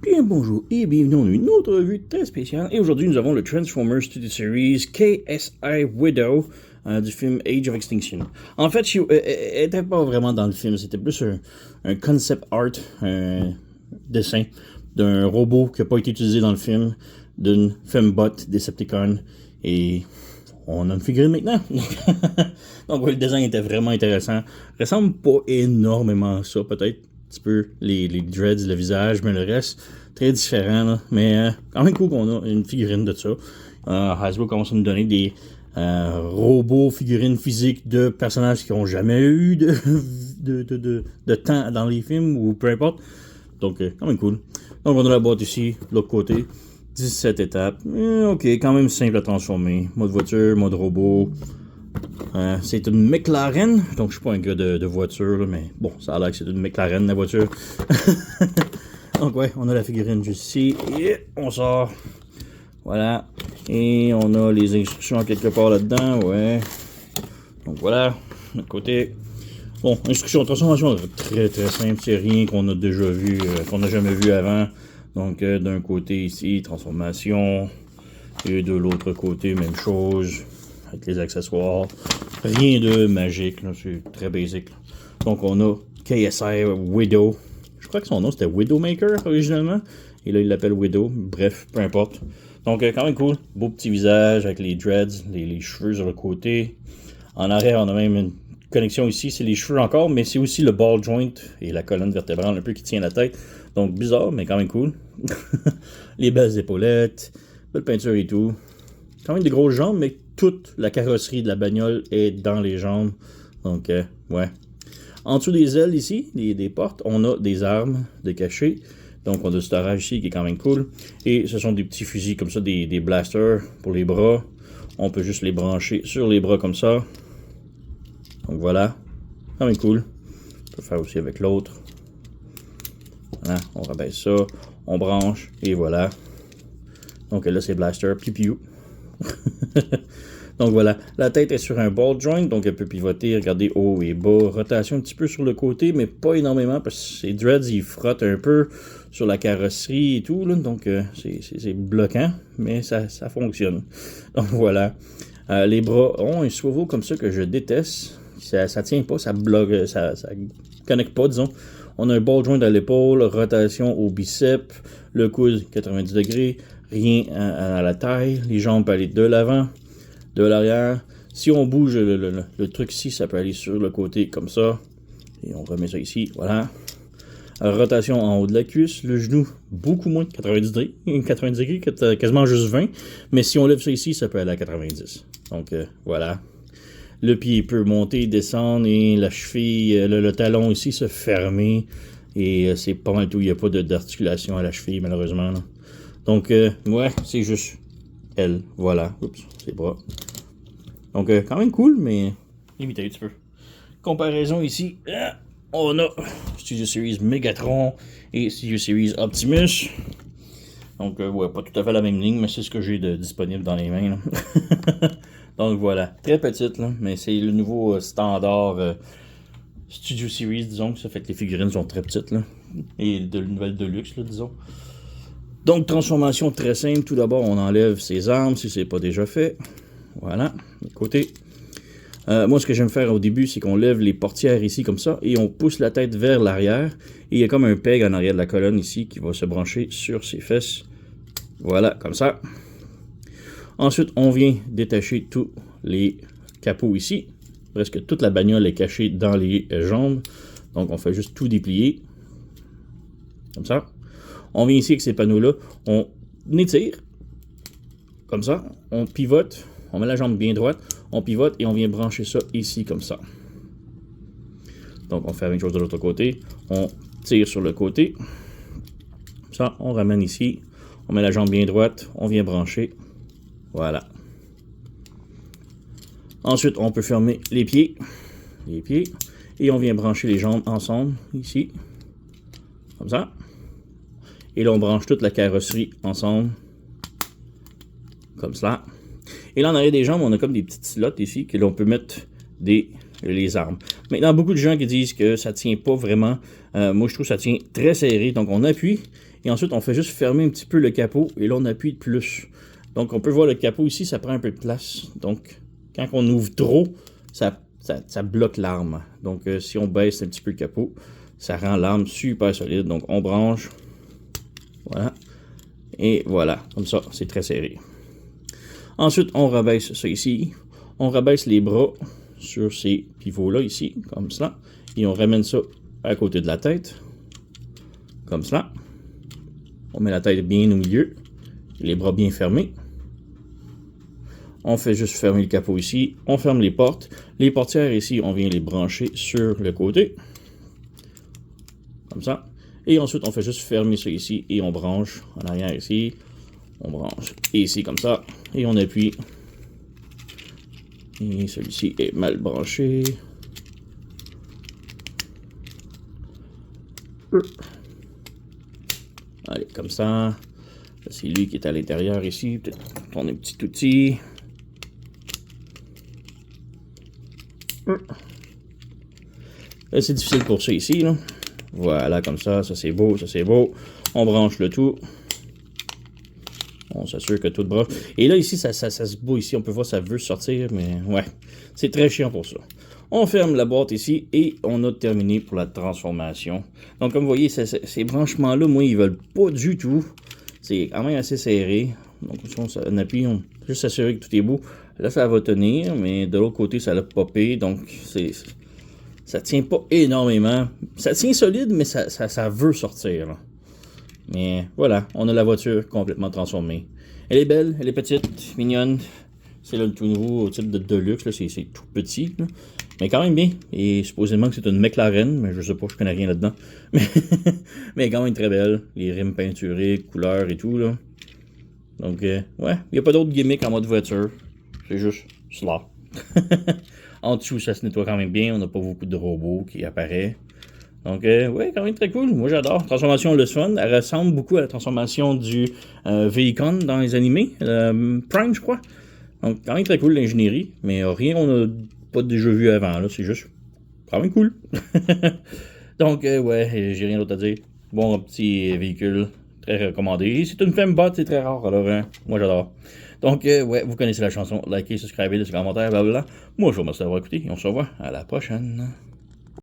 Bien bonjour et bienvenue dans une autre revue très spéciale. Et aujourd'hui nous avons le Transformers Studio Series KSI Widow du film Age of Extinction. En fait, elle n'était pas vraiment dans le film, c'était plus un concept art, un dessin d'un robot qui n'a pas été utilisé dans le film, d'une fembot Decepticon, et on a une figurine maintenant. Donc ouais, le design était vraiment intéressant. Il ressemble pas énormément à ça, peut-être un petit peu les dreads, le visage, mais le reste, très différent. Là. Mais quand même cool qu'on a une figurine de ça. Hasbro commence à nous donner des robots, figurines physiques de personnages qui n'ont jamais eu de temps dans les films, ou peu importe. Donc, quand même cool. Donc, on a la boîte ici, de l'autre côté. 17 étapes. Ok, quand même simple à transformer. Mode voiture, mode robot. C'est une McLaren. Donc, je suis pas un gars de voiture, là, mais bon, ça a l'air que c'est une McLaren, la voiture. Donc, ouais, on a la figurine juste ici. Et on sort. Voilà. Et on a les instructions quelque part là-dedans. Ouais. Donc, voilà. De l'autre côté. Bon, instructions de transformation très très simple. C'est rien qu'on a déjà vu, qu'on n'a jamais vu avant. Donc, d'un côté ici, transformation. Et de l'autre côté, même chose. Avec les accessoires. Rien de magique, c'est très basic. Là. Donc, on a KSI Widow. Je crois que son nom c'était Widowmaker originalement. Et là, il l'appelle Widow. Bref, peu importe. Donc, quand même cool. Beau petit visage avec les dreads, les cheveux sur le côté. En arrière, on a même une connexion ici. C'est les cheveux encore, mais c'est aussi le ball joint et la colonne vertébrale un peu qui tient la tête. Donc, bizarre, mais quand même cool. Les belles épaulettes, belle peinture et tout. Quand même des grosses jambes, mais toute la carrosserie de la bagnole est dans les jambes. Donc, ouais. En dessous des ailes ici, des portes, on a des armes de cachet. Donc, on a du storage ici qui est quand même cool. Et ce sont des petits fusils comme ça, des blasters pour les bras. On peut juste les brancher sur les bras comme ça. Donc, voilà. Quand même cool. On peut faire aussi avec l'autre. Voilà, on rabaisse ça. On branche et voilà. Donc, là, c'est blaster. Piu-piu. Donc voilà, la tête est sur un ball joint, donc elle peut pivoter, regarder haut et bas, rotation un petit peu sur le côté, mais pas énormément parce que ces dreads ils frottent un peu sur la carrosserie et tout, là, donc c'est bloquant, mais ça fonctionne. Donc voilà, les bras ont un swivel comme ça que je déteste, ça tient pas, ça bloque, ça connecte pas, disons. On a un ball joint à l'épaule, rotation au biceps, le coude 90 degrés, rien à la taille, les jambes peuvent aller de l'avant, de l'arrière. Si on bouge le truc ici, ça peut aller sur le côté comme ça. Et on remet ça ici, voilà. Rotation en haut de la cuisse, le genou beaucoup moins de 90 degrés, 90 degrés, quasiment juste 20. Mais si on lève ça ici, ça peut aller à 90. Donc voilà. Le pied peut monter, descendre et la cheville, le talon ici se fermer. Et c'est pas mal tout, il n'y a pas d'articulation à la cheville malheureusement. Là. Donc ouais, c'est juste elle, voilà. Oups, ses bras. Donc, quand même cool, mais limité un petit peu. Comparaison ici, on a Studio Series Megatron et Studio Series Optimus. Donc, ouais, pas tout à fait la même ligne, mais c'est ce que j'ai de disponible dans les mains. Donc, voilà. Très petite, là, mais c'est le nouveau standard Studio Series, disons. Ça fait que les figurines sont très petites, là. Et de nouvelles de luxe, là, disons. Donc, transformation très simple. Tout d'abord, on enlève ses armes si ce n'est pas déjà fait. Voilà, de côté. Moi, ce que j'aime faire au début, c'est qu'on lève les portières ici comme ça et on pousse la tête vers l'arrière. Et il y a comme un peg en arrière de la colonne ici qui va se brancher sur ses fesses. Voilà, comme ça. Ensuite, on vient détacher tous les capots ici. Presque toute la bagnole est cachée dans les jambes. Donc, on fait juste tout déplier. Comme ça. On vient ici avec ces panneaux-là, on étire, comme ça, on pivote, on met la jambe bien droite, on pivote et on vient brancher ça ici, comme ça. Donc, on fait la même chose de l'autre côté, on tire sur le côté, comme ça, on ramène ici, on met la jambe bien droite, on vient brancher, voilà. Ensuite, on peut fermer les pieds, et on vient brancher les jambes ensemble, ici, comme ça. Et là, on branche toute la carrosserie ensemble. Comme cela. Et là, en arrière des jambes, on a comme des petites slots ici. Que là, on peut mettre des les armes. Maintenant, beaucoup de gens qui disent que ça tient pas vraiment. Moi, je trouve que ça tient très serré. Donc, on appuie et ensuite, on fait juste fermer un petit peu le capot et là, on appuie de plus. Donc, on peut voir le capot ici, ça prend un peu de place. Donc, quand on ouvre trop, ça bloque l'arme. Donc, si on baisse un petit peu le capot, ça rend l'arme super solide. Donc, on branche. Voilà. Et voilà, comme ça, c'est très serré. Ensuite, on rabaisse ça ici. On rabaisse les bras sur ces pivots-là ici, comme cela. Et on ramène ça à côté de la tête, comme cela. On met la tête bien au milieu, les bras bien fermés. On fait juste fermer le capot ici. On ferme les portes. Les portières ici, on vient les brancher sur le côté, comme ça. Et ensuite, on fait juste fermer ça ici et on branche en arrière ici. On branche ici comme ça et on appuie. Et celui-ci est mal branché. Allez, comme ça. C'est lui qui est à l'intérieur ici. Peut-être tourner un petit outil. C'est difficile pour ça ici, là. Voilà, comme ça c'est beau, ça c'est beau. On branche le tout. On s'assure que tout branche. Et là, ici, ça se bat ici. On peut voir ça veut sortir, mais ouais. C'est très chiant pour ça. On ferme la boîte ici et on a terminé pour la transformation. Donc, comme vous voyez, ces branchements-là, moi, ils veulent pas du tout. C'est quand même assez serré. Donc, si on appuie, on peut juste s'assurer que tout est beau. Là, ça va tenir, mais de l'autre côté, ça l'a popé. Donc, ça tient pas énormément. Ça tient solide, mais ça veut sortir, là. Mais voilà, on a la voiture complètement transformée. Elle est belle, elle est petite, mignonne. C'est le tout nouveau type de Deluxe, là, c'est tout petit, là. Mais quand même bien. Et supposément que c'est une McLaren, mais je sais pas, je connais rien là-dedans. Mais quand même très belle. Les rimes peinturées, couleurs et tout, là. Donc, ouais, il n'y a pas d'autre gimmick en mode voiture. C'est juste cela. En dessous, ça se nettoie quand même bien. On n'a pas beaucoup de robots qui apparaissent. Donc, ouais, quand même très cool. Moi, j'adore. Transformation le fun. Elle ressemble beaucoup à la transformation du Vehicon dans les animés. Prime, je crois. Donc, quand même très cool l'ingénierie. Mais rien on n'a pas déjà vu avant. Là, c'est juste quand même cool. Donc, ouais, j'ai rien d'autre à dire. Bon petit véhicule. Très recommandé. C'est une fembot, c'est très rare. Alors, moi, j'adore. Donc, ouais, vous connaissez la chanson. Likez, subscribez, laissez un commentaire, blablabla. Moi, je vous remercie d'avoir écouté. Et on se revoit à la prochaine.